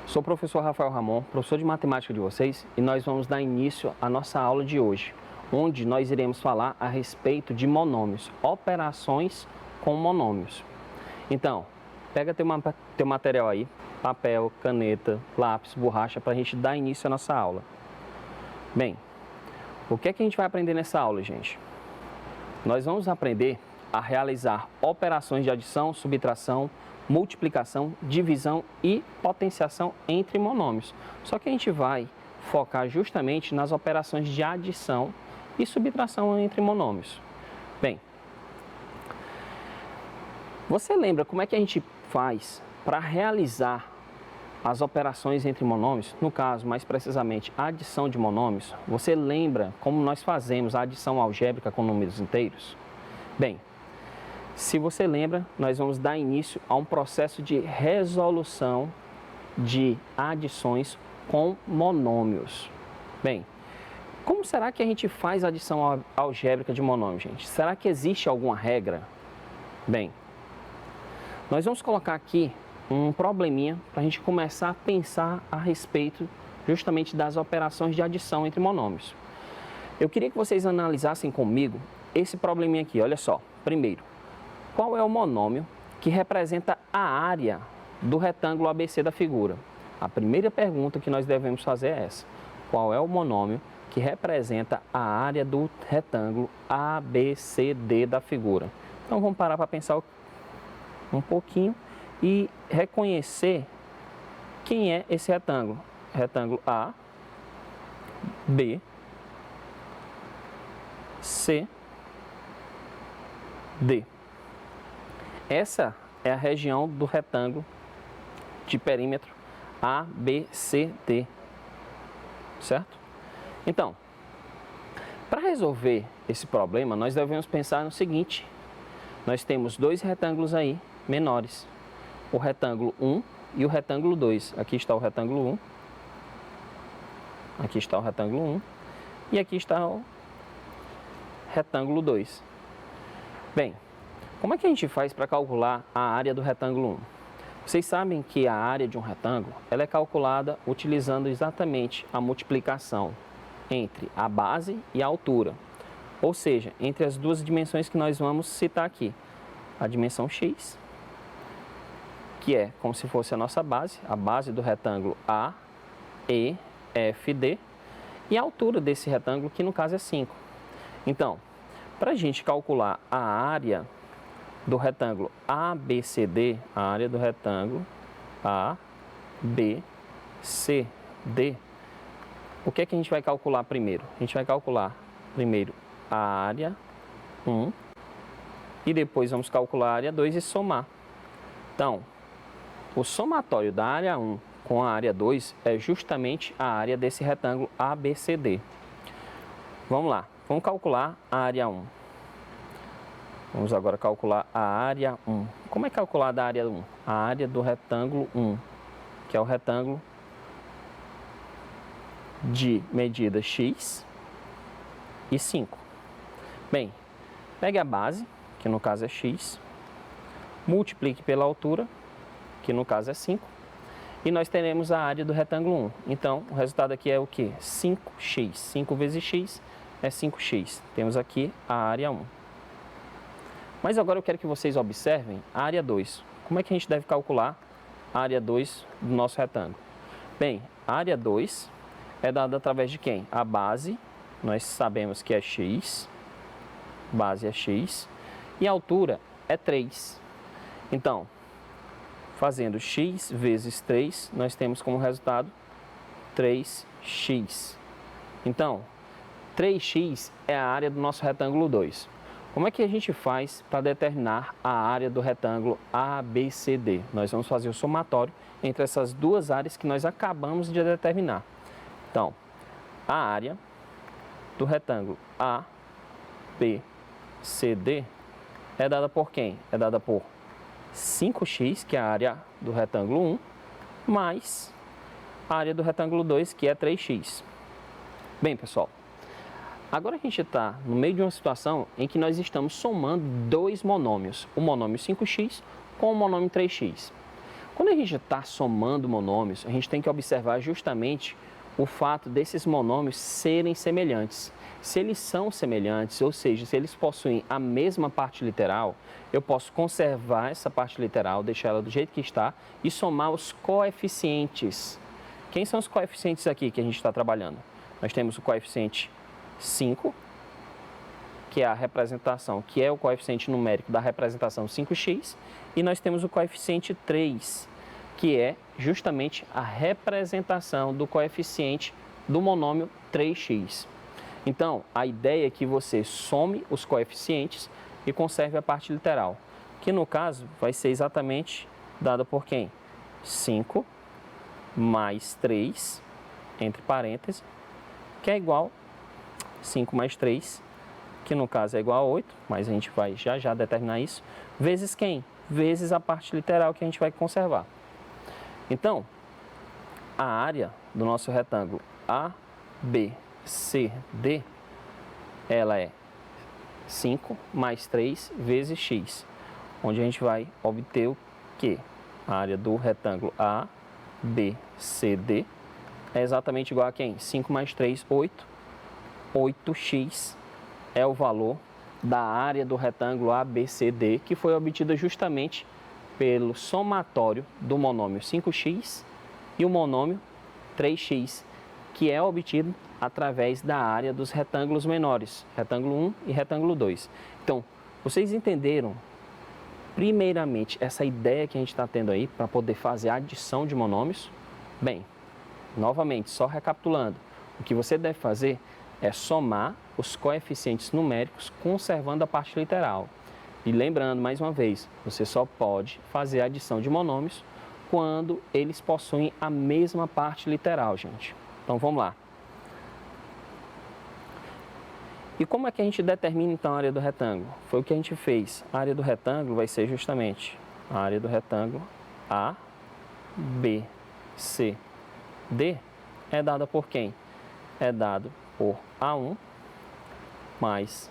Sou o professor Rafael Ramon, professor de matemática de vocês, e nós vamos dar início à nossa aula de hoje, onde nós iremos falar a respeito de monômios, operações com monômios. Então, pega teu material aí, papel, caneta, lápis, borracha, para a gente dar início à nossa aula. Bem, o que é que a gente vai aprender nessa aula, gente? Nós vamos aprender a realizar operações de adição, subtração, multiplicação, divisão e potenciação entre monômios. Só que a gente vai focar justamente nas operações de adição e subtração entre monômios. Bem, você lembra como é que a gente faz para realizar as operações entre monômios? No caso, mais precisamente, a adição de monômios. Você lembra como nós fazemos a adição algébrica com números inteiros? Bem, se você lembra, nós vamos dar início a um processo de resolução de adições com monômios. Bem, como será que a gente faz a adição algébrica de monômios, gente? Será que existe alguma regra? Bem, nós vamos colocar aqui um probleminha para a gente começar a pensar a respeito justamente das operações de adição entre monômios. Eu queria que vocês analisassem comigo esse probleminha aqui, olha só. Primeiro, qual é o monômio que representa a área do retângulo ABC da figura? A primeira pergunta que nós devemos fazer é essa. Qual é o monômio que representa a área do retângulo ABCD da figura? Então vamos parar para pensar um pouquinho e reconhecer quem é esse retângulo. Retângulo A, B, C, D. Essa é a região do retângulo de perímetro ABCD, certo? Então, para resolver esse problema, nós devemos pensar no seguinte: nós temos dois retângulos aí menores, o retângulo 1 e o retângulo 2. Aqui está o retângulo 1, aqui está o retângulo 1 e aqui está o retângulo 2. Bem, como é que a gente faz para calcular a área do retângulo 1? Vocês sabem que a área de um retângulo ela é calculada utilizando exatamente a multiplicação entre a base e a altura. Ou seja, entre as duas dimensões que nós vamos citar aqui. A dimensão x, que é como se fosse a nossa base, a base do retângulo AEFD, e a altura desse retângulo, que no caso é 5. Então, para a gente calcular a área do retângulo ABCD, a área do retângulo ABCD, o que é que a gente vai calcular primeiro? A gente vai calcular primeiro a área 1 e depois vamos calcular a área 2 e somar. Então, o somatório da área 1 com a área 2 é justamente a área desse retângulo ABCD. Vamos lá, vamos calcular a área 1. Vamos agora calcular a área 1. Como é calculada a área 1? A área do retângulo 1, que é o retângulo de medida x e 5. Bem, pegue a base, que no caso é x, multiplique pela altura, que no caso é 5, e nós teremos a área do retângulo 1. Então, o resultado aqui é o quê? 5x. 5 vezes x é 5x. Temos aqui a área 1. Mas agora eu quero que vocês observem a área 2. Como é que a gente deve calcular a área 2 do nosso retângulo? Bem, a área 2 é dada através de quem? A base, nós sabemos que é x, base é x, e a altura é 3. Então, fazendo x vezes 3, nós temos como resultado 3x. Então, 3x é a área do nosso retângulo 2. Como é que a gente faz para determinar a área do retângulo ABCD? Nós vamos fazer o somatório entre essas duas áreas que nós acabamos de determinar. Então, a área do retângulo ABCD é dada por quem? É dada por 5x, que é a área do retângulo 1, mais a área do retângulo 2, que é 3x. Bem, pessoal, agora a gente está no meio de uma situação em que nós estamos somando dois monômios, o monômio 5x com o monômio 3x. Quando a gente está somando monômios, a gente tem que observar justamente o fato desses monômios serem semelhantes. Se eles são semelhantes, ou seja, se eles possuem a mesma parte literal, eu posso conservar essa parte literal, deixar ela do jeito que está e somar os coeficientes. Quem são os coeficientes aqui que a gente está trabalhando? Nós temos o coeficiente 5, que é a representação, que é o coeficiente numérico da representação 5x, e nós temos o coeficiente 3, que é justamente a representação do coeficiente do monômio 3x. Então, a ideia é que você some os coeficientes e conserve a parte literal, que no caso vai ser exatamente dada por quem? 5 mais 3, entre parênteses, que é igual 5 mais 3, que no caso é igual a 8, mas a gente vai já determinar isso, vezes quem? Vezes a parte literal que a gente vai conservar. Então, a área do nosso retângulo ABCD, ela é 5 mais 3 vezes x, onde a gente vai obter o quê? A área do retângulo ABCD é exatamente igual a quem? 5 mais 3, 8. 8x é o valor da área do retângulo ABCD, que foi obtida justamente pelo somatório do monômio 5x e o monômio 3x, que é obtido através da área dos retângulos menores, retângulo 1 e retângulo 2. Então, vocês entenderam, primeiramente, essa ideia que a gente está tendo aí para poder fazer a adição de monômios? Bem, novamente, só recapitulando, o que você deve fazer é somar os coeficientes numéricos conservando a parte literal. E lembrando, mais uma vez, você só pode fazer a adição de monômios quando eles possuem a mesma parte literal, gente. Então, vamos lá. E como é que a gente determina, então, a área do retângulo? Foi o que a gente fez. A área do retângulo vai ser justamente a área do retângulo A, B, C, D é dada por quem? É dado por A1 mais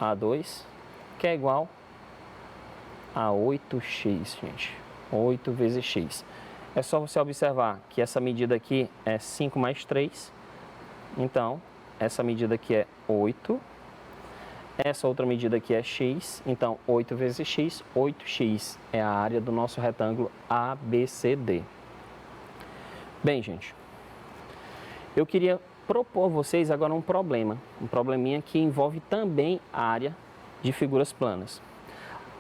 A2, que é igual a 8x, gente. 8 vezes x. É só você observar que essa medida aqui é 5 mais 3. Então, essa medida aqui é 8. Essa outra medida aqui é x. Então, 8 vezes x, 8x é a área do nosso retângulo ABCD. Bem, gente, eu queria propor a vocês agora um probleminha que envolve também a área de figuras planas.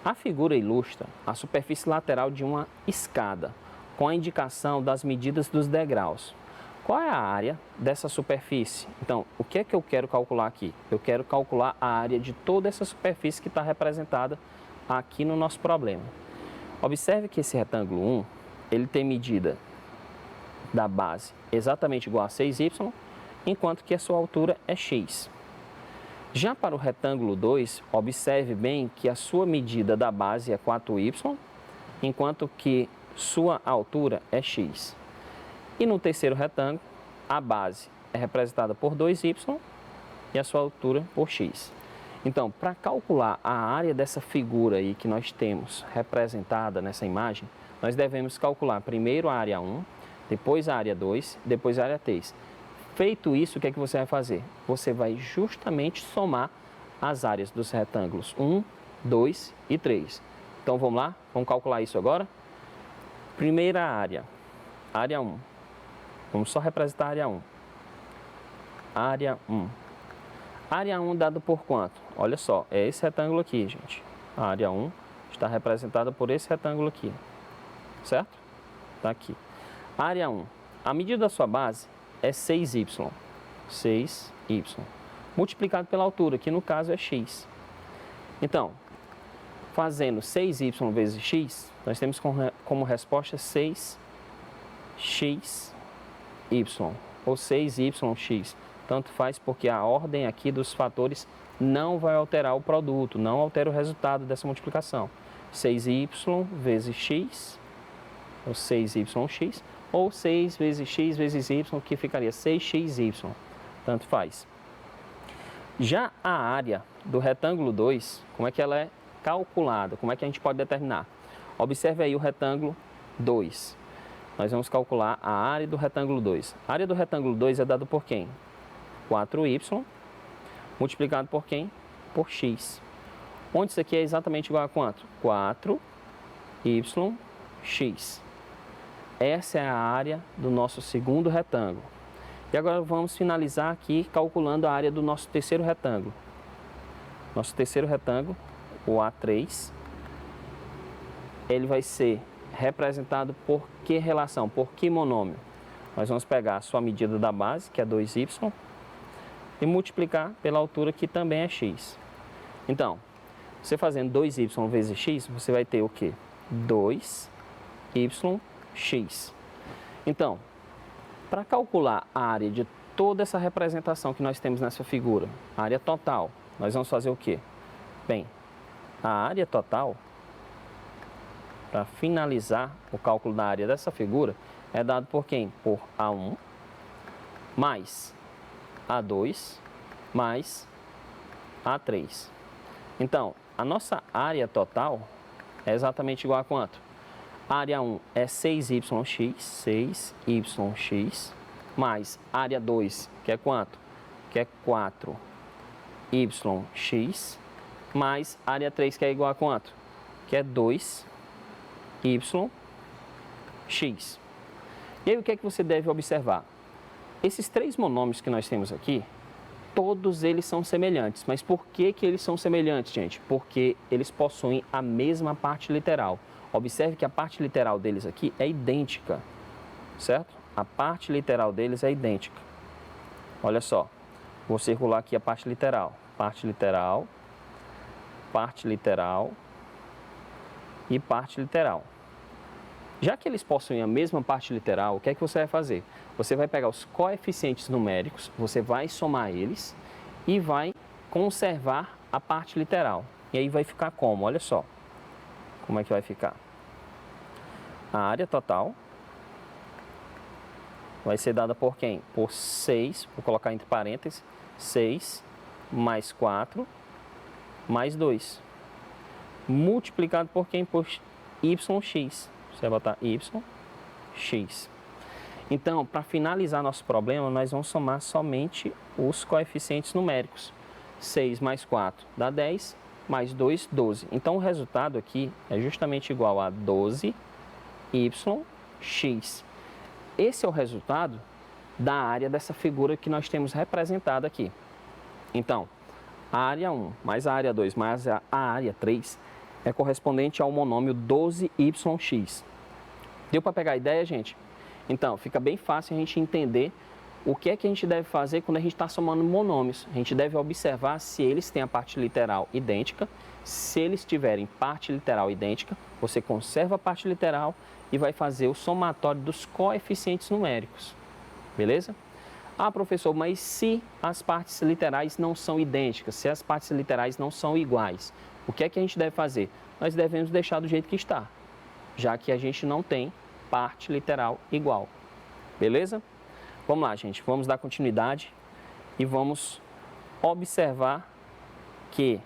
A figura ilustra a superfície lateral de uma escada, com a indicação das medidas dos degraus. Qual é a área dessa superfície? Então, o que é que eu quero calcular aqui? Eu quero calcular a área de toda essa superfície que está representada aqui no nosso problema. Observe que esse retângulo 1, ele tem medida da base exatamente igual a 6y, enquanto que a sua altura é x. Já para o retângulo 2, observe bem que a sua medida da base é 4y, enquanto que sua altura é x. E no terceiro retângulo, a base é representada por 2y e a sua altura por x. Então, para calcular a área dessa figura aí que nós temos representada nessa imagem, nós devemos calcular primeiro a área 1, depois a área 2, depois a área 3. Feito isso, o que é que você vai fazer? Você vai justamente somar as áreas dos retângulos 1, 2 e 3. Então, vamos lá? Vamos calcular isso agora? Primeira área, área 1. Vamos só representar a área 1. Área 1. Área 1 dada por quanto? Olha só, é esse retângulo aqui, gente. A área 1 está representada por esse retângulo aqui, certo? Está aqui. Área 1. A medida da sua base é 6y. 6y. Multiplicado pela altura, que no caso é x. Então, fazendo 6y vezes x, nós temos como resposta 6xy, ou 6yx. Tanto faz porque a ordem aqui dos fatores não vai alterar o produto, não altera o resultado dessa multiplicação. 6y vezes x, ou 6yx, ou 6 vezes x vezes y, que ficaria 6xy. Tanto faz. Já a área do retângulo 2, como é que ela é calculada? Como é que a gente pode determinar? Observe aí o retângulo 2. Nós vamos calcular a área do retângulo 2. A área do retângulo 2 é dada por quem? 4y multiplicado por quem? Por x. Onde isso aqui é exatamente igual a quanto? 4yx. Essa é a área do nosso segundo retângulo. E agora vamos finalizar aqui calculando a área do nosso terceiro retângulo. Nosso terceiro retângulo, o A3, ele vai ser representado por que relação? Por que monômio? Nós vamos pegar a sua medida da base, que é 2y, e multiplicar pela altura, que também é x. Então, você fazendo 2y vezes x, você vai ter o quê? 2yx. Então, para calcular a área de toda essa representação que nós temos nessa figura, a área total, nós vamos fazer o quê? Bem, a área total, para finalizar o cálculo da área dessa figura, é dado por quem? Por A1 mais A2 mais A3. Então, a nossa área total é exatamente igual a quanto? A área 1 é 6yx, mais área 2, que é quanto? Que é 4yx, mais área 3, que é igual a quanto? Que é 2yx. E aí o que é que você deve observar? Esses três monômios que nós temos aqui, todos eles são semelhantes. Mas por que que eles são semelhantes, gente? Porque eles possuem a mesma parte literal. Observe que a parte literal deles aqui é idêntica, certo? A parte literal deles é idêntica. Olha só, vou circular aqui a parte literal. Parte literal, parte literal e parte literal. Já que eles possuem a mesma parte literal, o que é que você vai fazer? Você vai pegar os coeficientes numéricos, você vai somar eles e vai conservar a parte literal. E aí vai ficar como? Olha só. Como é que vai ficar? A área total vai ser dada por quem? Por 6, vou colocar entre parênteses, 6 mais 4 mais 2. Multiplicado por quem? Por yx. Você vai botar yx. Então, para finalizar nosso problema, nós vamos somar somente os coeficientes numéricos. 6 mais 4 dá 10, mais 2, 12. Então, o resultado aqui é justamente igual a 12yx. Esse é o resultado da área dessa figura que nós temos representada aqui. Então, a área 1 mais a área 2 mais a área 3 é correspondente ao monômio 12yx. Deu para pegar a ideia, gente? Então, fica bem fácil a gente entender o que é que a gente deve fazer quando a gente está somando monômios. A gente deve observar se eles têm a parte literal idêntica. Se eles tiverem parte literal idêntica, você conserva a parte literal e vai fazer o somatório dos coeficientes numéricos. Beleza? Ah, professor, mas se as partes literais não são idênticas, se as partes literais não são iguais, o que é que a gente deve fazer? Nós devemos deixar do jeito que está, já que a gente não tem parte literal igual. Beleza? Vamos lá, gente. Vamos dar continuidade e vamos observar que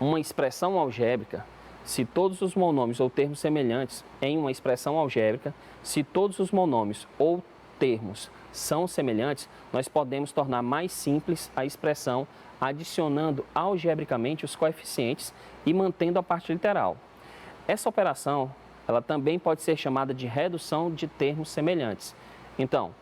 uma expressão algébrica, se todos os monômios ou termos semelhantes em uma expressão algébrica, se todos os monômios ou termos são semelhantes, nós podemos tornar mais simples a expressão adicionando algebricamente os coeficientes e mantendo a parte literal. Essa operação, ela também pode ser chamada de redução de termos semelhantes. Então,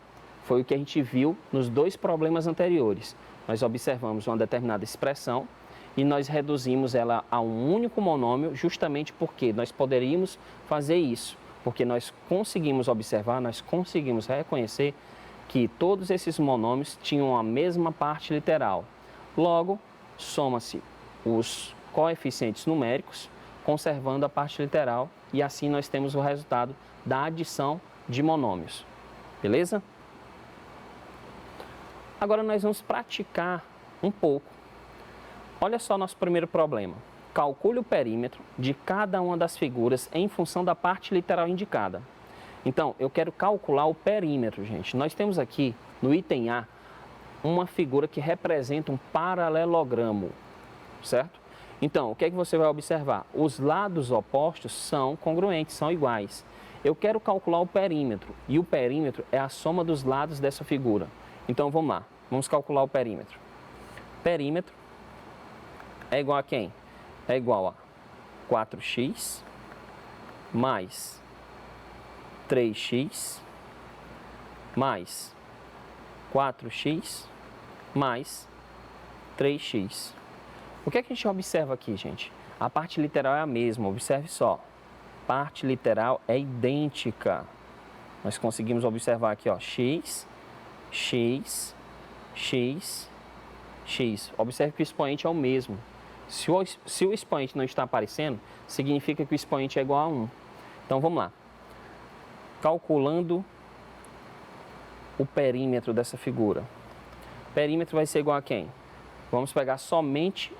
foi o que a gente viu nos dois problemas anteriores. Nós observamos uma determinada expressão e nós reduzimos ela a um único monômio justamente porque nós poderíamos fazer isso, porque nós conseguimos observar, nós conseguimos reconhecer que todos esses monômios tinham a mesma parte literal. Logo, soma-se os coeficientes numéricos, conservando a parte literal, e assim nós temos o resultado da adição de monômios. Beleza? Agora nós vamos praticar um pouco. Olha só nosso primeiro problema. Calcule o perímetro de cada uma das figuras em função da parte literal indicada. Então, eu quero calcular o perímetro, gente. Nós temos aqui, no item A, uma figura que representa um paralelogramo, certo? Então, o que é que você vai observar? Os lados opostos são congruentes, são iguais. Eu quero calcular o perímetro, e o perímetro é a soma dos lados dessa figura. Então, vamos lá, vamos calcular o perímetro. Perímetro é igual a quem? É igual a 4x mais 3x mais 4x mais 3x. O que é que a gente observa aqui, gente? A parte literal é a mesma, observe só. Parte literal é idêntica. Nós conseguimos observar aqui, ó, x, x, x, x. Observe que o expoente é o mesmo. Se o expoente não está aparecendo, significa que o expoente é igual a 1. Então, vamos lá. Calculando o perímetro dessa figura. O perímetro vai ser igual a quem? Vamos pegar somente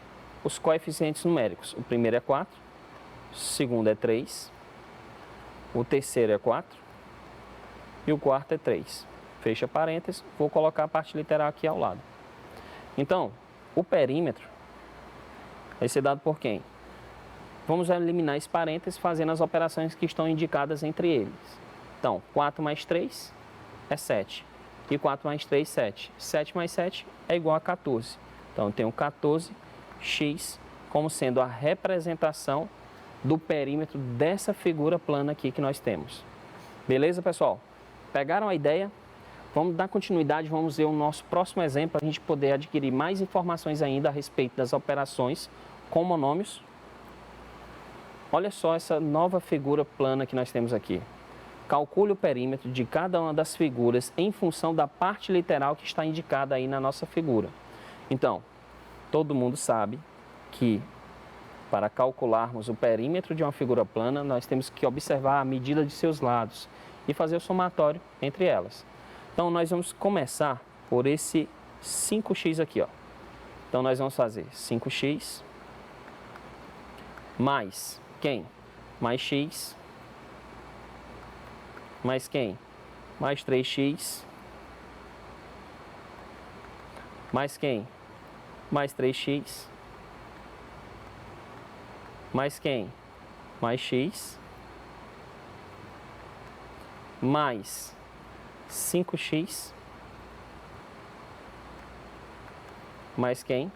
os coeficientes numéricos. O primeiro é 4, o segundo é 3, o terceiro é 4 e o quarto é 3. Fecha parênteses, vou colocar a parte literal aqui ao lado. Então, o perímetro vai ser dado por quem? Vamos eliminar esse parênteses fazendo as operações que estão indicadas entre eles. Então, 4 mais 3 é 7. E 4 mais 3, 7. 7 mais 7 é igual a 14. Então, eu tenho 14x como sendo a representação do perímetro dessa figura plana aqui que nós temos. Beleza, pessoal? Pegaram a ideia? Vamos dar continuidade, vamos ver o nosso próximo exemplo para a gente poder adquirir mais informações ainda a respeito das operações com monômios. Olha só essa nova figura plana que nós temos aqui. Calcule o perímetro de cada uma das figuras em função da parte literal que está indicada aí na nossa figura. Então, todo mundo sabe que para calcularmos o perímetro de uma figura plana, nós temos que observar a medida de seus lados e fazer o somatório entre elas. Então, nós vamos começar por esse 5x aqui, ó. Então, nós vamos fazer 5x mais quem? Mais x. Mais quem? Mais 3x. Mais quem? Mais 3x. Mais quem? Mais x. Mais 5x. Mais quem?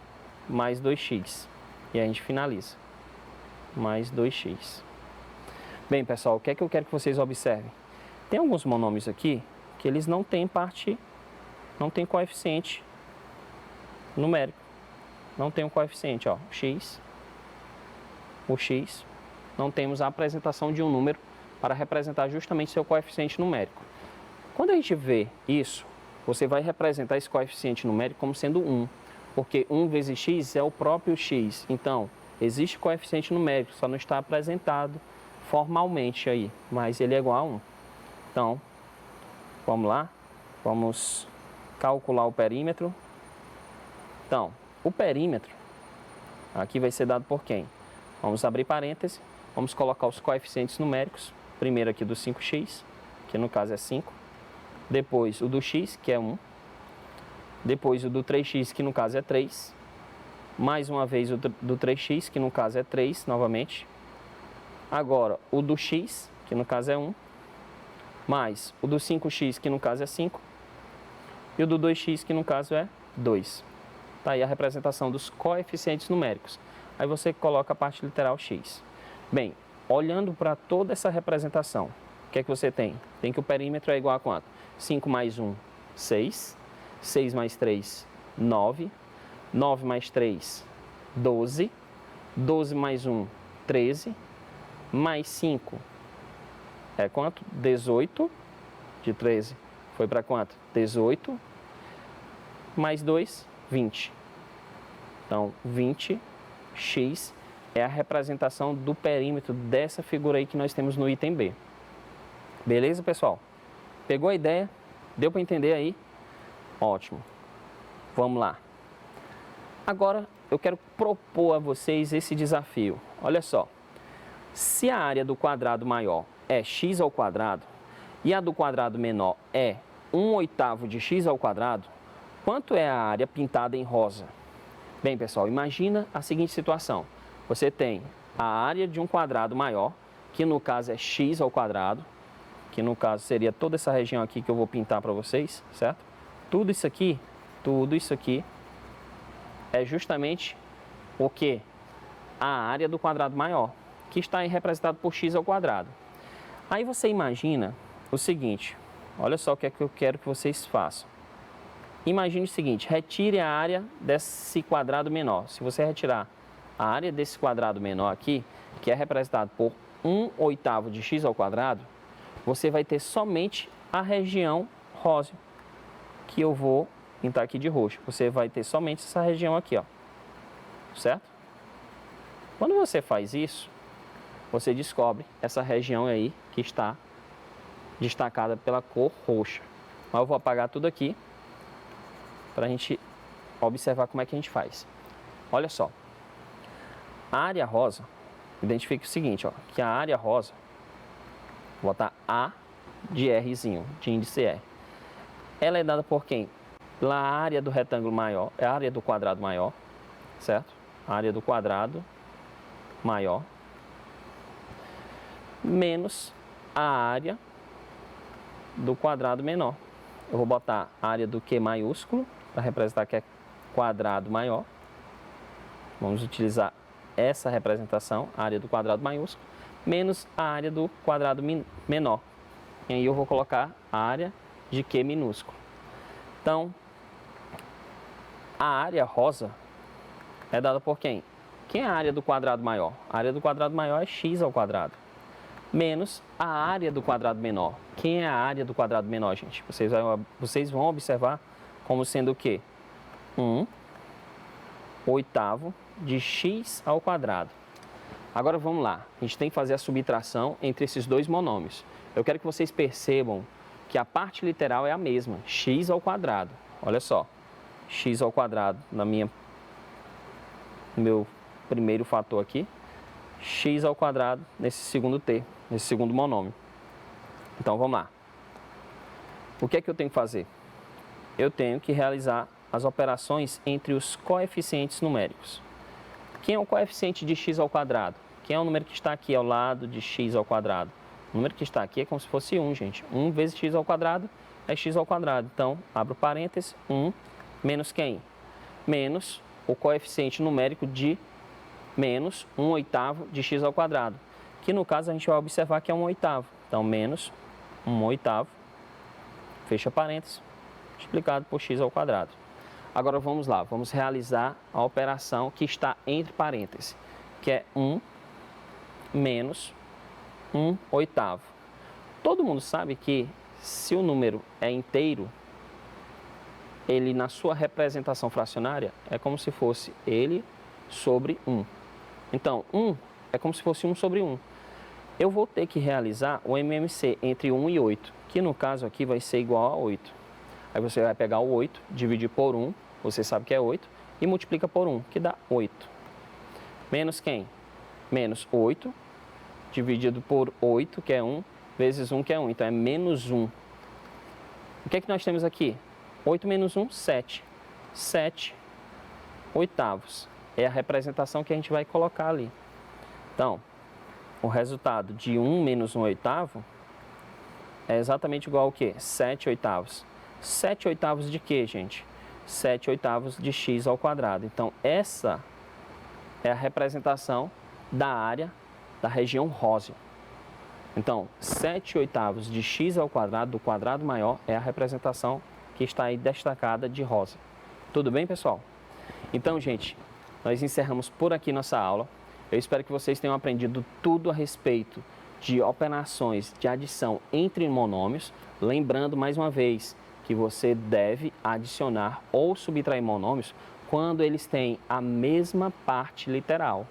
Mais 2x. E a gente finaliza. Mais 2x. Bem, pessoal, o que é que eu quero que vocês observem? Tem alguns monômios aqui que eles não têm parte, não tem coeficiente numérico. Não tem um coeficiente, ó, x. O x, não temos a apresentação de um número para representar justamente seu coeficiente numérico. Quando a gente vê isso, você vai representar esse coeficiente numérico como sendo 1, porque 1 vezes x é o próprio x. Então, existe coeficiente numérico, só não está apresentado formalmente aí, mas ele é igual a 1. Então, vamos lá, vamos calcular o perímetro. Então, o perímetro aqui vai ser dado por quem? Vamos abrir parênteses, vamos colocar os coeficientes numéricos. Primeiro aqui do 5x, que no caso é 5. Depois o do x, que é 1. Depois o do 3x, que no caso é 3. Mais uma vez o do 3x, que no caso é 3, novamente. Agora o do x, que no caso é 1. Mais o do 5x, que no caso é 5. E o do 2x, que no caso é 2. Tá aí a representação dos coeficientes numéricos. Aí você coloca a parte literal x. Bem, olhando para toda essa representação, o que é que você tem? Tem que o perímetro é igual a quanto? 5 mais 1, 6. 6 mais 3, 9. 9 mais 3, 12. 12 mais 1, 13. Mais 5 é quanto? 18. De 13 foi para quanto? 18. Mais 2, 20. Então, 20x é a representação do perímetro dessa figura aí que nós temos no item B. Beleza, pessoal? Pegou a ideia? Deu para entender aí? Ótimo. Vamos lá. Agora, eu quero propor a vocês esse desafio. Olha só. Se a área do quadrado maior é x ao quadrado e a do quadrado menor é 1/8 de x ao quadrado, quanto é a área pintada em rosa? Bem, pessoal, imagina a seguinte situação. você tem a área de um quadrado maior, que no caso é x ao quadrado, que no caso seria toda essa região aqui que eu vou pintar para vocês, certo? Tudo isso aqui é justamente o que? A área do quadrado maior, que está aí representado por x ao quadrado. Aí você imagina o seguinte, olha só o que é que eu quero que vocês façam. Imagine o seguinte, retire a área desse quadrado menor. Se você retirar a área desse quadrado menor aqui, que é representado por 1/8 de x ao quadrado, você vai ter somente a região rosa, que eu vou pintar aqui de roxo. Você vai ter somente essa região aqui, ó, certo? Quando você faz isso, você descobre essa região aí que está destacada pela cor roxa. Mas eu vou apagar tudo aqui para a gente observar como é que a gente faz. Olha só, a área rosa, identifique o seguinte, ó, que a área rosa, vou botar A de Rzinho, de índice R. Ela é dada por quem? Pela área do retângulo maior, é a área do quadrado maior, certo? A área do quadrado maior, menos a área do quadrado menor. Eu vou botar a área do Q maiúsculo, para representar que é quadrado maior. Vamos utilizar essa representação, a área do quadrado maiúsculo, menos a área do quadrado menor. E aí eu vou colocar a área de Q minúsculo. Então, a área rosa é dada por quem? Quem é a área do quadrado maior? A área do quadrado maior é x ao quadrado, menos a área do quadrado menor. Quem é a área do quadrado menor, gente? Vocês vão observar como sendo o quê? 1/8 de x ao quadrado. Agora vamos lá, a gente tem que fazer a subtração entre esses dois monômios. Eu quero que vocês percebam que a parte literal é a mesma, x ao quadrado. Olha só, x ao quadrado no meu primeiro fator aqui, x ao quadrado nesse segundo termo, nesse segundo monômio. Então vamos lá. O que é que eu tenho que fazer? Eu tenho que realizar as operações entre os coeficientes numéricos. Quem é o coeficiente de x ao quadrado? Quem é o número que está aqui ao lado de x ao quadrado? O número que está aqui é como se fosse 1, gente. 1 vezes x ao quadrado é x ao quadrado. Então, abro parênteses, 1 menos quem? Menos o coeficiente numérico de menos 1/8 de x ao quadrado. Que no caso a gente vai observar que é 1/8. Então, menos 1/8, fecha parênteses, multiplicado por x ao quadrado. Agora vamos lá, vamos realizar a operação que está entre parênteses, que é 1 menos 1/8. Todo mundo sabe que se o número é inteiro, ele na sua representação fracionária é como se fosse ele sobre 1. Então, 1 é como se fosse 1 sobre 1. Eu vou ter que realizar o MMC entre 1 e 8, que no caso aqui vai ser igual a 8. Aí você vai pegar o 8, dividir por 1, você sabe que é 8, e multiplica por 1, que dá 8. Menos quem? Menos 8, dividido por 8, que é 1, vezes 1, que é 1. Então, é menos 1. O que é que nós temos aqui? 8 menos 1, 7. 7/8. É a representação que a gente vai colocar ali. Então, o resultado de 1 menos 1/8 é exatamente igual ao quê? 7/8. 7/8 de quê, gente? 7/8 de x ao quadrado. Então, essa é a representação da área da região rosa. Então, 7/8 de x ao quadrado, do quadrado maior, é a representação que está aí destacada de rosa. Tudo bem, pessoal? Então, gente, nós encerramos por aqui nossa aula. Eu espero que vocês tenham aprendido tudo a respeito de operações de adição entre monômios. Lembrando, mais uma vez, que você deve adicionar ou subtrair monômios quando eles têm a mesma parte literal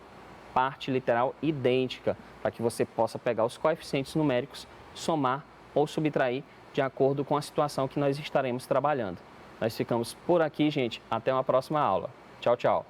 idêntica, para que você possa pegar os coeficientes numéricos, somar ou subtrair de acordo com a situação que nós estaremos trabalhando. Nós ficamos por aqui, gente. Até uma próxima aula. Tchau, tchau.